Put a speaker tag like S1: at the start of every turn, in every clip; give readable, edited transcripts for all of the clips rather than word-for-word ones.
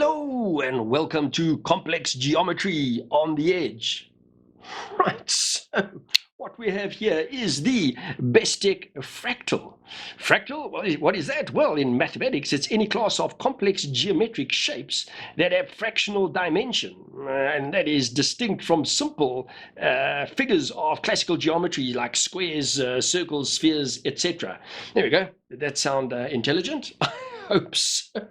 S1: Hello and welcome to Complex Geometry on the Edge. Right, so what we have here is the Bestech Fractal. Fractal, what is that? Well, in mathematics, it's any class of complex geometric shapes that have fractional dimension, and that is distinct from simple figures of classical geometry like squares, circles, spheres, etc. There we go. Did that sound intelligent? Hope so.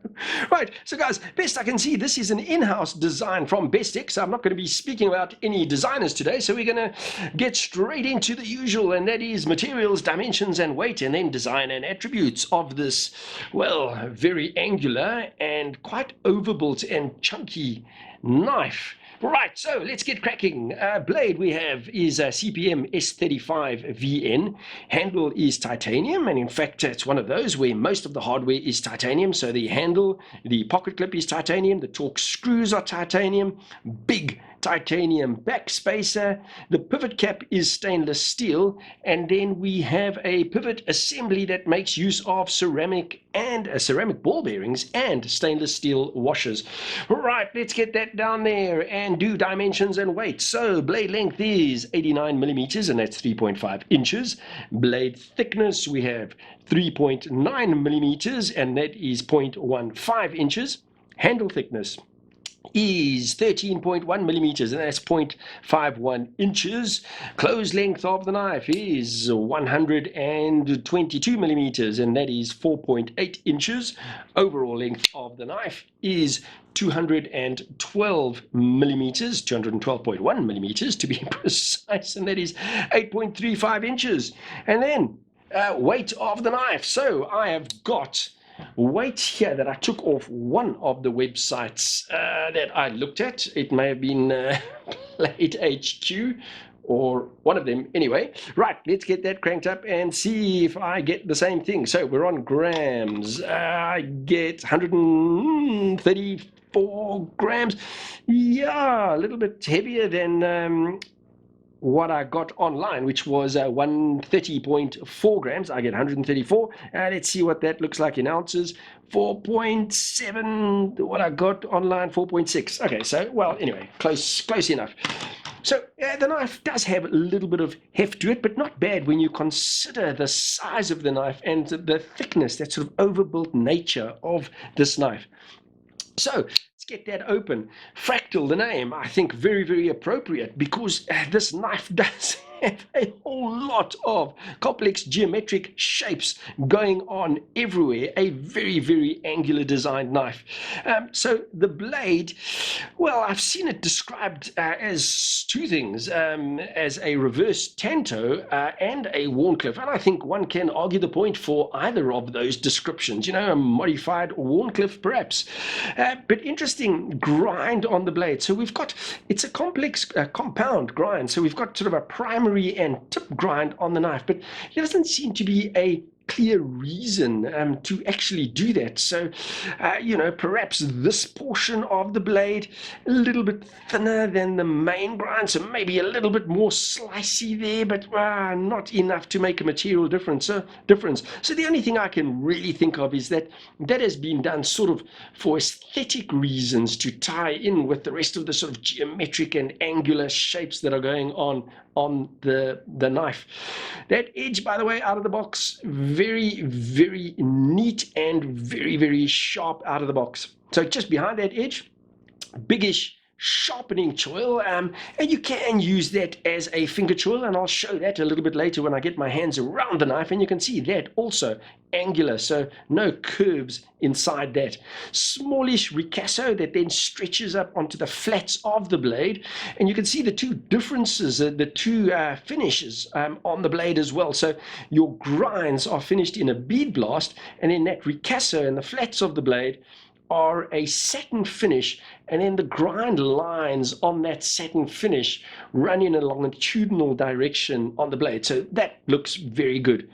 S1: Right, so guys, best I can see, this is an in-house design from Bestech, so I'm not going to be speaking about any designers today, so we're going to get straight into the usual, and that is materials, dimensions, and weight, and then design and attributes of this, well, very angular and quite overbuilt and chunky knife. Right, so let's get cracking. Blade we have is a CPM S35VN. Handle is titanium, and in fact, it's one of those where most of the hardware is titanium. So the handle, the pocket clip is titanium, the torque screws are titanium, big titanium backspacer, the pivot cap is stainless steel, and then we have a pivot assembly that makes use of ceramic ball bearings and stainless steel washers. Right, let's get that down there and do dimensions and weight. So blade length is 89 millimeters, and that's 3.5 inches. Blade thickness, we have 3.9 millimeters, and that is 0.15 inches. Handle thickness is 13.1 millimeters, and that's 0.51 inches. Close length of the knife is 122 millimeters, and that is 4.8 inches. Overall length of the knife is 212 millimeters, 212.1 millimeters to be precise, and that is 8.35 inches. And then weight of the knife. So I have got weight here that I took off one of the websites that I looked at. It may have been Blade HQ or one of them. Anyway, right, let's get that cranked up and see if I get the same thing. So we're on grams. I get 134 grams. Yeah, a little bit heavier than what I got online, which was 130.4 grams. I get 134. Let's see what that looks like in ounces. 4.7. What I got online, 4.6. Okay, so, well, anyway, close enough. So the knife does have a little bit of heft to it, but not bad when you consider the size of the knife and the thickness, that sort of overbuilt nature of this knife. So let's get that open. Fractal, the name, I think very, very appropriate, because this knife does have a whole lot of complex geometric shapes going on everywhere. A very, very angular designed knife. So the blade, well, I've seen it described as two things, as a reverse tanto and a Warncliffe, and I think one can argue the point for either of those descriptions, you know, a modified Warncliffe perhaps. But interesting grind on the blade. So we've got, it's a complex compound grind, so we've got sort of a primary and tip grind on the knife, but there doesn't seem to be a clear reason to actually do that. So, you know, perhaps this portion of the blade a little bit thinner than the main grind, so maybe a little bit more slicey there, but not enough to make a material difference. So the only thing I can really think of is that that has been done sort of for aesthetic reasons, to tie in with the rest of the sort of geometric and angular shapes that are going on the knife. That edge, by the way, out of the box, very, very neat and very, very sharp out of the box. So just behind that edge, biggish sharpening choil, and you can use that as a finger choil, and I'll show that a little bit later when I get my hands around the knife, and you can see that also angular, so no curves inside that. Smallish ricasso that then stretches up onto the flats of the blade, and you can see the two differences, the two finishes on the blade as well. So your grinds are finished in a bead blast, and then that ricasso and the flats of the blade are a satin finish, and then the grind lines on that satin finish run in a longitudinal direction on the blade. So that looks very good.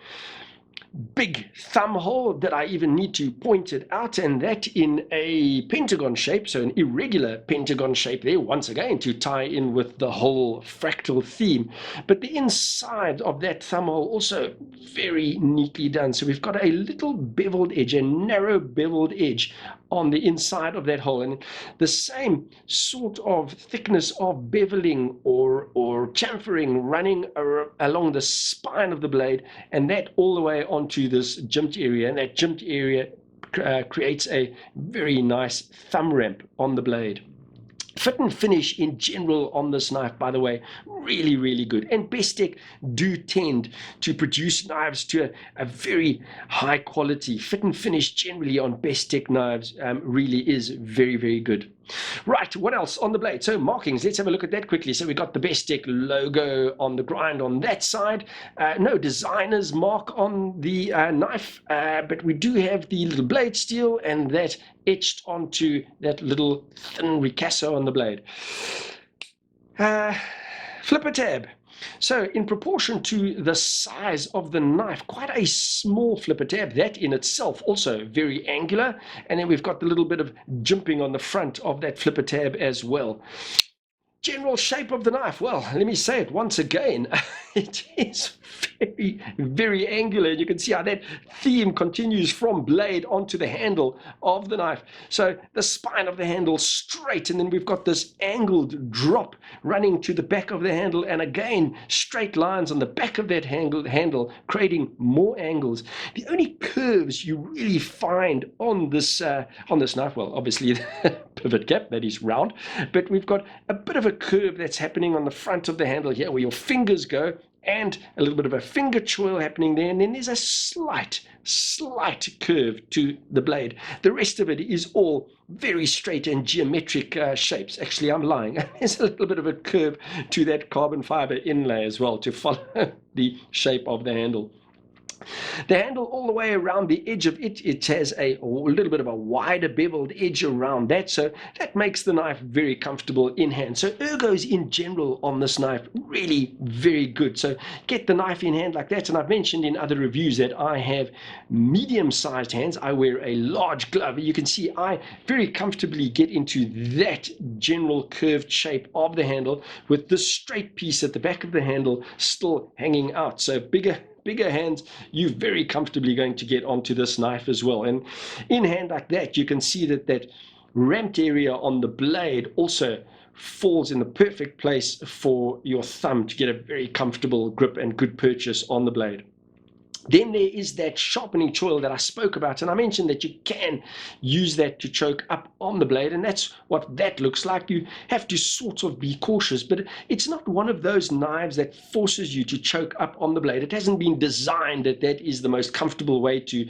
S1: big thumb hole that I even need to point it out, and that in a pentagon shape, so an irregular pentagon shape there, once again to tie in with the whole fractal theme. But the inside of that thumb hole also very neatly done. So we've got a little beveled edge, a narrow beveled edge on the inside of that hole, and the same sort of thickness of beveling or chamfering running along the spine of the blade, and that all the way onto this jimped area, and that jimped area creates a very nice thumb ramp on the blade. Fit and finish in general on this knife, by the way, really, really good. And Bestech do tend to produce knives to a very high quality. Fit and finish generally on Bestech knives really is very, very good. Right, what else on the blade? So markings, let's have a look at that quickly. So we got the Bestech logo on the grind on that side. No designer's mark on the knife, but we do have the little blade steel and that etched onto that little thin ricasso on the blade. Flipper tab. So in proportion to the size of the knife, quite a small flipper tab, that in itself also very angular. And then we've got the little bit of jimping on the front of that flipper tab as well. General shape of the knife, well, let me say it once again, it is very, very angular. You can see how that theme continues from blade onto the handle of the knife. So the spine of the handle straight, and then we've got this angled drop running to the back of the handle, and again, straight lines on the back of that handle, creating more angles. The only curves you really find on this knife, well, obviously the pivot cap, that is round, but we've got a bit of a curve that's happening on the front of the handle here where your fingers go, and a little bit of a finger twirl happening there, and then there's a slight curve to the blade. The rest of it is all very straight and geometric shapes. Actually, I'm lying. There's a little bit of a curve to that carbon fiber inlay as well to follow the shape of the handle. The handle all the way around the edge of it, it has a little bit of a wider beveled edge around that, so that makes the knife very comfortable in hand. So ergos in general on this knife, really very good. So get the knife in hand like that, and I've mentioned in other reviews that I have medium-sized hands. I wear a large glove. You can see I very comfortably get into that general curved shape of the handle with this straight piece at the back of the handle still hanging out. So bigger hands, you're very comfortably going to get onto this knife as well. And in hand like that, you can see that that ramped area on the blade also falls in the perfect place for your thumb to get a very comfortable grip and good purchase on the blade. Then there is that sharpening choil that I spoke about, and I mentioned that you can use that to choke up on the blade, and that's what that looks like. You have to sort of be cautious, but it's not one of those knives that forces you to choke up on the blade. It hasn't been designed that that is the most comfortable way to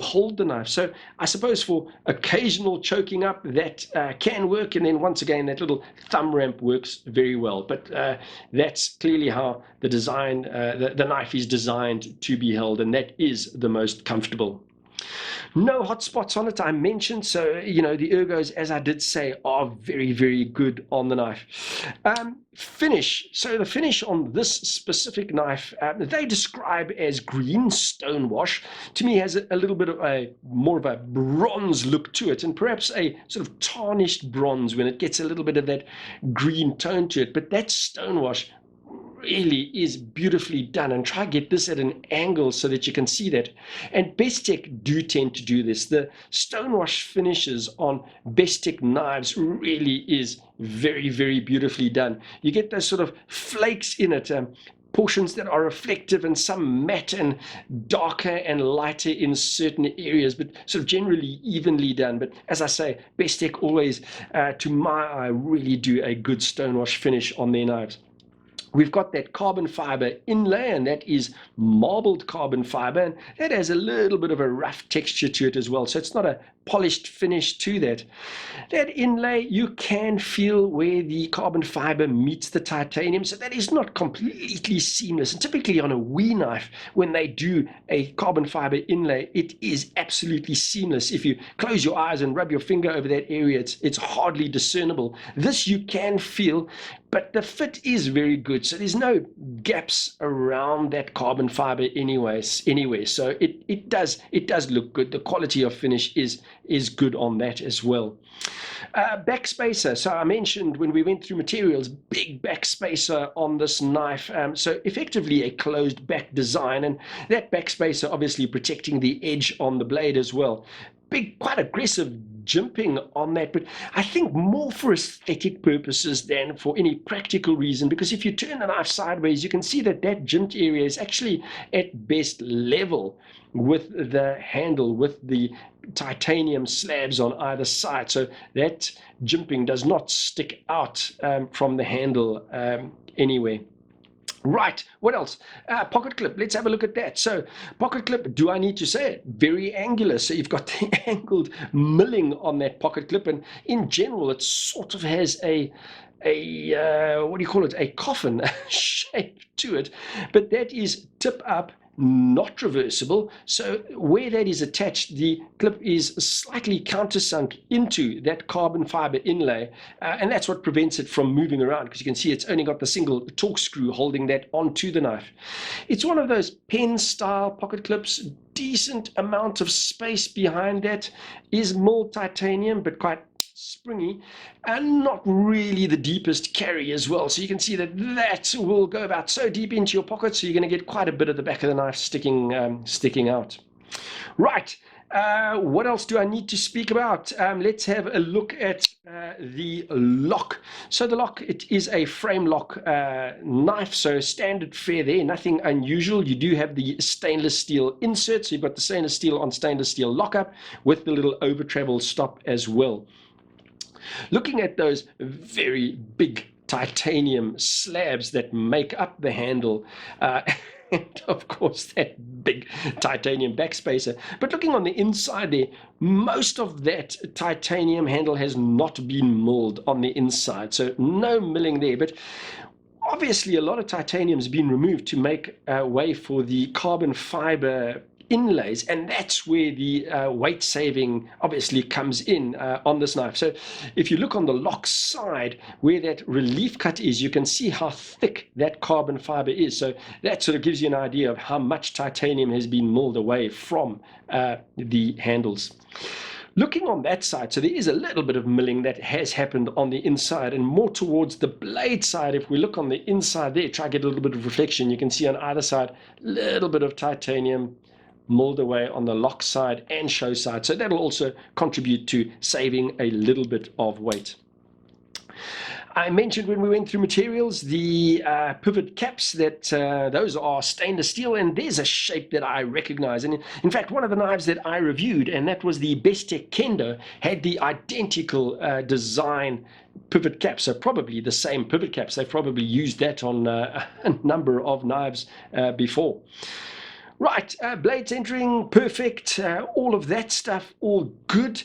S1: hold the knife. So I suppose for occasional choking up, that can work, and then once again, that little thumb ramp works very well. But that's clearly how the design, the knife is designed to be held, and that is the most comfortable. No hot spots on it, I mentioned, so the ergos, as I did say, are very, very good on the knife. Finish. So the finish on this specific knife, they describe as green stonewash. To me, has a little bit of more of a bronze look to it, and perhaps a sort of tarnished bronze when it gets a little bit of that green tone to it. But that stonewash really is beautifully done, and try to get this at an angle so that you can see that. And Bestech do tend to do this. The stonewash finishes on Bestech knives really is very, very beautifully done. You get those sort of flakes in it, portions that are reflective and some matte and darker and lighter in certain areas, but sort of generally evenly done. But as I say, Bestech always, to my eye, really do a good stonewash finish on their knives. We've got that carbon fiber inlay, and that is marbled carbon fiber, and that has a little bit of a rough texture to it as well. So it's not a polished finish to that. That inlay, you can feel where the carbon fiber meets the titanium, so that is not completely seamless. And typically on a wee knife, when they do a carbon fiber inlay, it is absolutely seamless. If you close your eyes and rub your finger over that area, it's hardly discernible. This you can feel, but the fit is very good. good. So there's no gaps around that carbon fiber anywhere. So it does look good. The quality of finish is good on that as well. Backspacer. So I mentioned when we went through materials, big backspacer on this knife. So effectively a closed back design, and that backspacer obviously protecting the edge on the blade as well. Big, quite aggressive jimping on that, but I think more for aesthetic purposes than for any practical reason, because if you turn the knife sideways, you can see that that jimped area is actually at best level with the handle, with the titanium slabs on either side. So that jimping does not stick out from the handle anywhere. Right, what else? Pocket clip, let's have a look at that. So pocket clip, do I need to say it? Very angular. So you've got the angled milling on that pocket clip, and in general it sort of has a what do you call it? A coffin shape to it, but that is tip up, not reversible. So where that is attached, the clip is slightly countersunk into that carbon fiber inlay, and that's what prevents it from moving around, because you can see it's only got the single torque screw holding that onto the knife. It's one of those pen style pocket clips, decent amount of space behind that, is milled titanium but quite springy, and not really the deepest carry as well. So you can see that that will go about so deep into your pocket, so you're going to get quite a bit of the back of the knife sticking out. Right, what else do I need to speak about? Let's have a look at the lock. So the lock, it is a frame lock knife, so standard fare there, nothing unusual. You do have the stainless steel insert, so you've got the stainless steel on stainless steel lockup with the little over travel stop as well. Looking at those very big titanium slabs that make up the handle, and of course that big titanium backspacer. But looking on the inside there, most of that titanium handle has not been milled on the inside, so no milling there. But obviously a lot of titanium has been removed to make way for the carbon fiber inlays, and that's where the weight saving obviously comes in on this knife. So if you look on the lock side where that relief cut is, you can see how thick that carbon fiber is. So that sort of gives you an idea of how much titanium has been milled away from the handles. Looking on that side, so there is a little bit of milling that has happened on the inside, and more towards the blade side. If we look on the inside there, try to get a little bit of reflection, you can see on either side a little bit of titanium milled away on the lock side and show side. So that'll also contribute to saving a little bit of weight. I mentioned when we went through materials, the pivot caps, that those are stainless steel, and there's a shape that I recognize. And in fact, one of the knives that I reviewed, and that was the Bestech Kendo, had the identical design pivot cap, so probably the same pivot caps. They've probably used that on a number of knives before. Right, blade centering, perfect, all of that stuff, all good.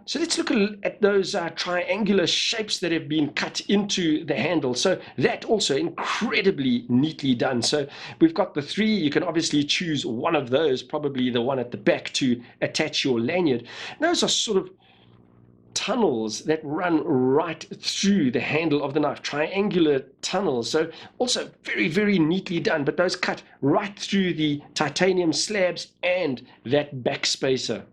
S1: So let's look at those triangular shapes that have been cut into the handle. So that also incredibly neatly done. So we've got the three. You can obviously choose one of those, probably the one at the back, to attach your lanyard. Those are sort of tunnels that run right through the handle of the knife, triangular tunnels. So also very, very neatly done, but those cut right through the titanium slabs and that backspacer.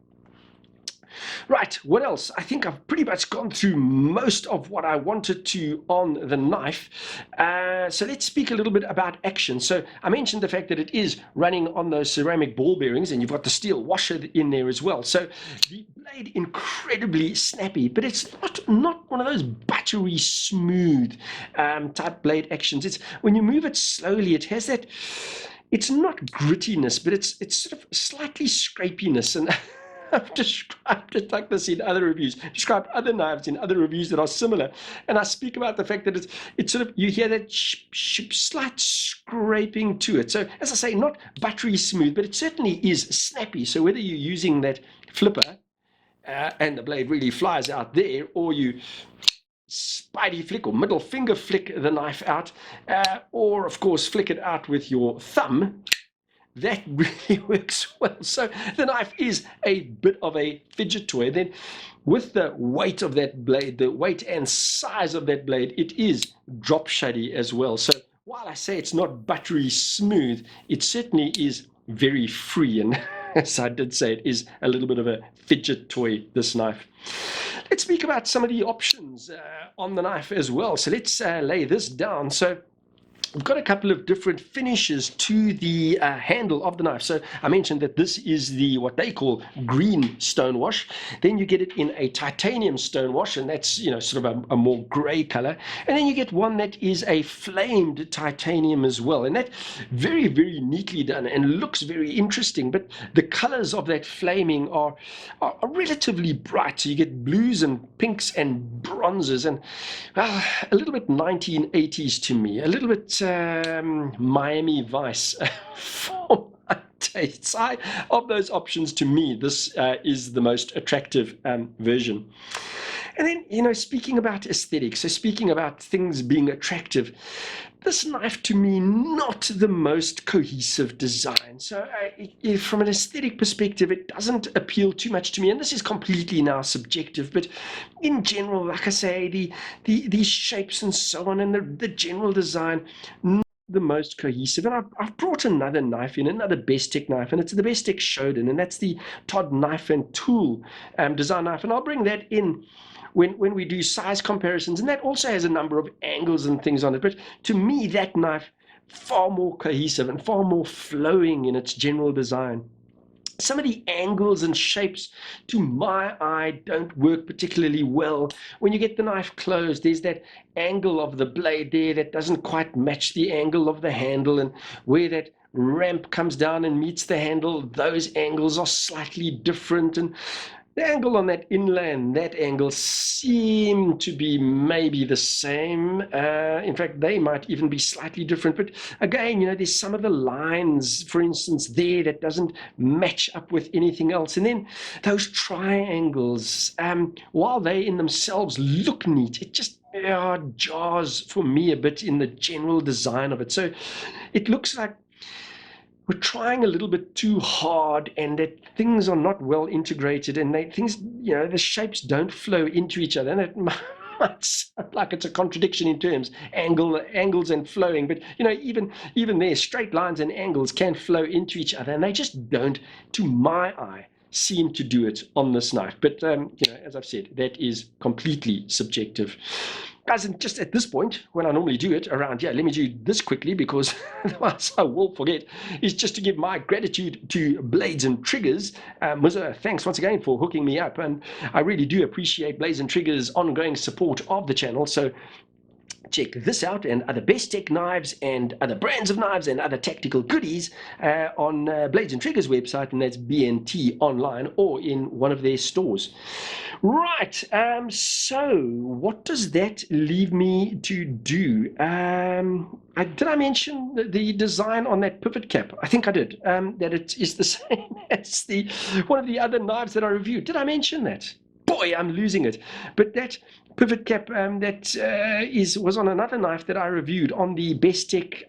S1: Right, what else? I think I've pretty much gone through most of what I wanted to on the knife. So let's speak a little bit about action. So I mentioned the fact that it is running on those ceramic ball bearings, and you've got the steel washer in there as well. So the blade incredibly snappy, but it's not one of those buttery smooth type blade actions. It's when you move it slowly, it has that, it's not grittiness, but it's sort of slightly scrapiness. And I've described it like this in other reviews, described other knives in other reviews that are similar, and I speak about the fact that it's sort of, you hear that slight scraping to it. So as I say, not buttery smooth, but it certainly is snappy. So whether you're using that flipper and the blade really flies out there, or you spidey flick or middle finger flick the knife out, or of course flick it out with your thumb, that really works well. So the knife is a bit of a fidget toy. Then with the weight of that blade, the weight and size of that blade, it is drop shuddy as well. So while I say it's not buttery smooth, it certainly is very free. And as I did say, it is a little bit of a fidget toy, this knife. Let's speak about some of the options on the knife as well. So let's lay this down. So we've got a couple of different finishes to the handle of the knife. So I mentioned that this is the what they call green stonewash. Then you get it in a titanium stonewash, and that's sort of a more gray color. And then you get one that is a flamed titanium as well, and that very, very neatly done and looks very interesting. But the colors of that flaming are relatively bright. So you get blues and pinks and bronzes, and a little bit 1980s to me, a little bit Miami Vice for my tastes. Of those options, to me, this is the most attractive version. And then, speaking about aesthetics, so speaking about things being attractive, this knife, to me, not the most cohesive design. So from an aesthetic perspective, it doesn't appeal too much to me. And this is completely now subjective. But in general, like I say, these shapes and so on, and the general design, not the most cohesive. And I've brought another knife in, another Bestech knife, and it's the Bestech Shoden, and that's the Todd knife and tool design knife. And I'll bring that in when we do size comparisons, and that also has a number of angles and things on it. But to me, that knife, far more cohesive and far more flowing in its general design. Some of the angles and shapes, to my eye, don't work particularly well. When you get the knife closed, there's that angle of the blade there that doesn't quite match the angle of the handle, and where that ramp comes down and meets the handle, those angles are slightly different, and the angle on that inlay and that angle seem to be maybe the same. In fact, they might even be slightly different. But again, there's some of the lines, for instance, there that doesn't match up with anything else. And then those triangles, while they in themselves look neat, it just jars for me a bit in the general design of it. So it looks like we're trying a little bit too hard, and that things are not well integrated, and the shapes don't flow into each other. And it might sound like it's a contradiction in terms, angles and flowing, but even there, straight lines and angles can flow into each other, and they just don't, to my eye, seem to do it on this knife. But as I've said, that is completely subjective. Guys, and just at this point, when I normally do it around here, let me do this quickly, because otherwise I will forget, is just to give my gratitude to Blades and Triggers. Muzo, thanks once again for hooking me up, and I really do appreciate Blades and Triggers' ongoing support of the channel. So check this out and other Bestech knives and other brands of knives and other tactical goodies on Blades and Triggers website, and that's BNT online, or in one of their stores. Right, so what does that leave me to do? Did I mention the design on that pivot cap? I think I did, that it is the same as one of the other knives that I reviewed. Did I mention that? Boy, I'm losing it. But that pivot cap was on another knife that I reviewed on the Bestech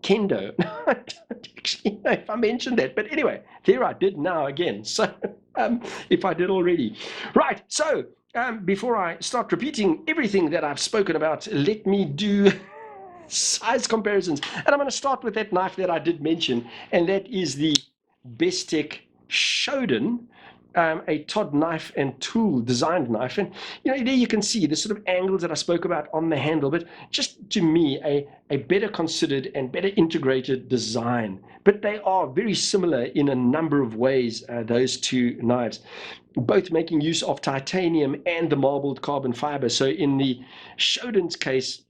S1: Kendo. I don't actually know if I mentioned that, but anyway, there I did now again. So if I did already. Right, so before I start repeating everything that I've spoken about, let me do size comparisons. And I'm going to start with that knife that I did mention, and that is the Bestech Shoden, a Todd knife and tool designed knife. And there you can see the sort of angles that I spoke about on the handle, but just to me a better considered and better integrated design. But they are very similar in a number of ways, those two knives, both making use of titanium and the marbled carbon fiber. So in the Shoden's case,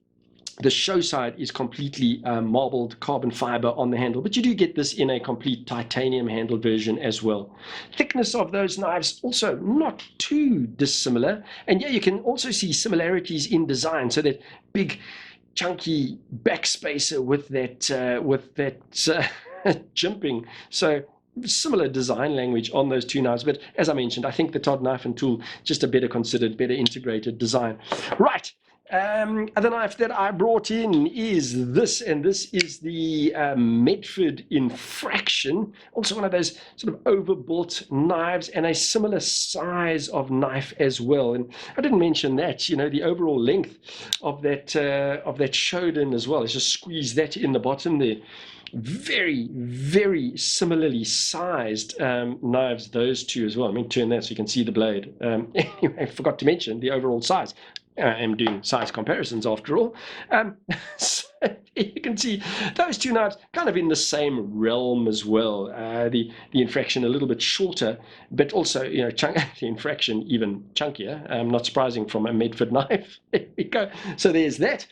S1: the show side is completely marbled carbon fiber on the handle, but you do get this in a complete titanium handle version as well. Thickness of those knives also not too dissimilar, and yeah, you can also see similarities in design. So that big chunky backspacer with that jimping. So similar design language on those two knives, but as I mentioned, I think the Todd knife and tool, just a better considered, better integrated design. Right. Other knife that I brought in is this, and this is the Medford Infraction, also one of those sort of overbuilt knives, and a similar size of knife as well. And I didn't mention that, you know, the overall length of that Shoden as well. Let's just squeeze that in the bottom there. Very, very similarly sized knives, those two as well. I mean, turn that so you can see the blade. Anyway, I forgot to mention the overall size. I'm doing size comparisons after all. So you can see those two knives kind of in the same realm as well. The Infraction a little bit shorter, but also, you know, the Infraction even chunkier. Not surprising from a Medford knife. There we go. So there's that.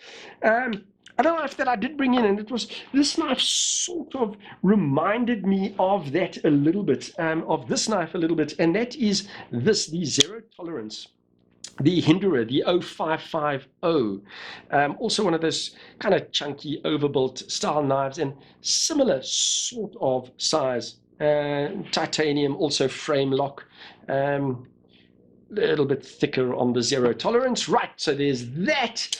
S1: Another knife that I did bring in, and it was this knife sort of reminded me of that a little bit, of this knife a little bit, and that is this, the zero tolerance. The Hinderer, the 0550, also one of those kind of chunky, overbuilt style knives, and similar sort of size. Titanium, also frame lock, a little bit thicker on the zero tolerance. Right, so there's that.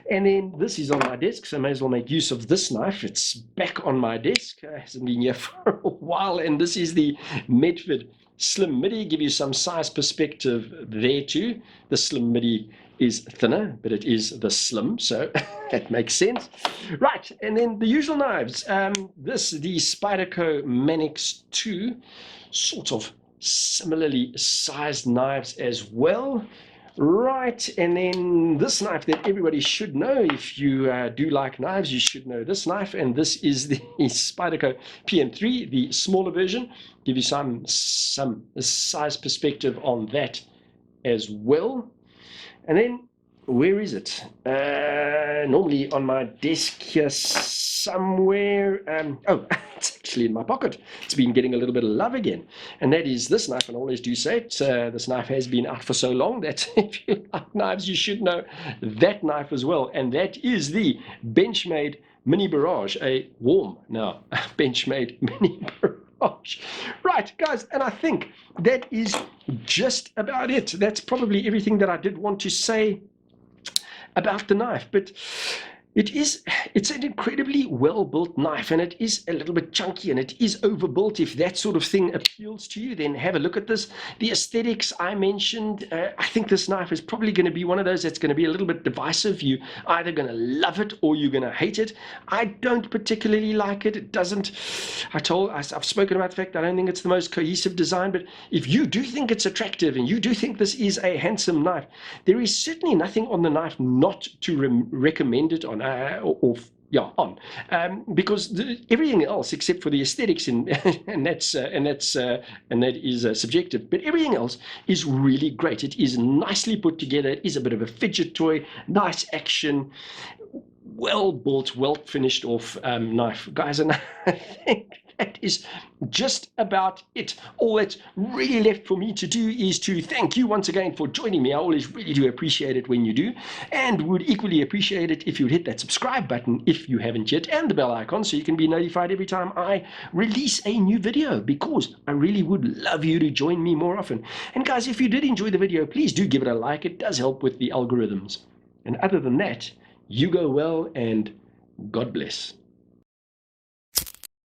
S1: And then this is on my desk, so I may as well make use of this knife. It's back on my desk. Hasn't been here for a while, and this is the Medford Slim Midi. Give you some size perspective there too. The Slim Midi is thinner, but it is the Slim, so that makes sense. Right, and then the usual knives. This, the Spyderco Manix 2, sort of similarly sized knives as well. Right, and then this knife that everybody should know. If you do like knives, you should know this knife, and this is the Spyderco PM3, the smaller version. Give you some size perspective on that as well. And then, where is it? Normally on my desk here somewhere. Oh, it's actually in my pocket. It's been getting a little bit of love again. And that is this knife, and I always do say it. This knife has been out for so long that if you like knives, you should know that knife as well. And that is the Benchmade Mini Barrage, a warm now Benchmade Mini Barrage. Right, guys, and I think that is just about it. That's probably everything that I did want to say about the knife, but it's an incredibly well-built knife, and it is a little bit chunky, and it is overbuilt. If that sort of thing appeals to you, then have a look at this. The aesthetics I mentioned, I think this knife is probably going to be one of those that's going to be a little bit divisive. You're either going to love it or you're going to hate it. I don't particularly like it. It doesn't, I've spoken about the fact that I don't think it's the most cohesive design, but if you do think it's attractive and you do think this is a handsome knife, there is certainly nothing on the knife not to recommend it on. Because everything else except for the aesthetics and that is subjective, but everything else is really great. It is nicely put together. It is a bit of a fidget toy, nice action, well built, well finished off knife, guys, and I think that is just about it. All that's really left for me to do is to thank you once again for joining me. I always really do appreciate it when you do, and would equally appreciate it if you would hit that subscribe button if you haven't yet, and the bell icon so you can be notified every time I release a new video, because I really would love you to join me more often. And guys, if you did enjoy the video, please do give it a like. It does help with the algorithms. And other than that, you go well, and God bless.